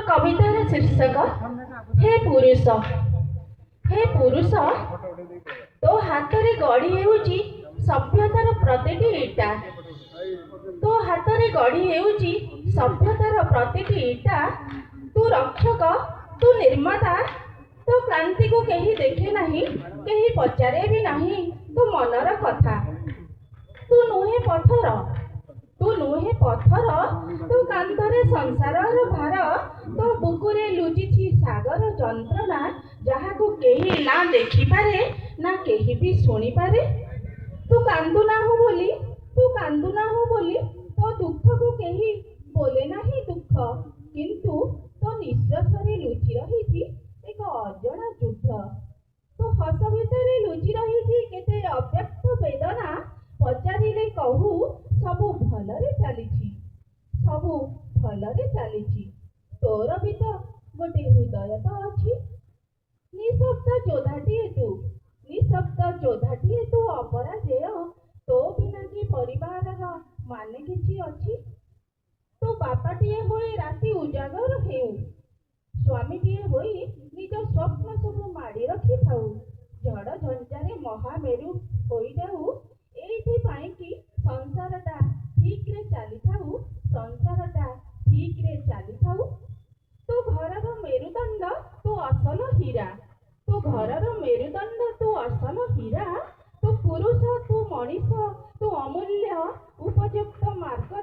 कवितार शीर्षक हे पुरुष। हे पुरुष, तो हाथ रे गढ़ी हेउची सभ्यतार प्रतिटी इटा। तो हाथ रे गढ़ी हेउची सभ्यतार प्रतिटी इटा। तू रक्षक, तू निर्माता। तो क्रांति को कहीं देखे नहीं, कहीं पचारे भी नहीं तो मनर कथा। तू नुहे पथर, तू नुहे पथर, तू कांधरे संसारर भार। तो बुकुरे लुचिछि सागर जंत्रणा, जहाकू केही ना देखि पारे ना केही भी सुनी पारे। तू कांदू नाहु बोली, तू कांदू नाहु बोली तो दुख को केही बोले नाही दुख। किंतु तो निश्वासरे लुचि रहिछि एक अजଣା युद्ध। तो हस भितरे लुचि रहिछि केते अव्यक्त वेदना। पचारिले कहू सबु भलरे चालिछि, सबु भलरे चालिछि। तोर भी तो गोटे हृदय तो अछि। निशब्द जोधाटिए तू, निशब्द जोधाटिए तू अपराजेय। तो बिना कि परिवारर माने किछि अछि। तो बापाटिए होई राति उजागर हेउ, स्वामीटिए होई निज स्वप्न सबु माड़ी रखि थाउ। झड़ झंझारे महामेरु होई जाऊ, एइथि पाई कि संसारटा ठीक रे चाली थाउ, संसारटा ठीक रे चाली थाउ। तो घरर मेरुदंड तो असल हीरा, तो घरर मेरुदंड तो असल हीरा। तो पुरुष तू मनीष, तू अमूल्य उपयुक्त मार्ग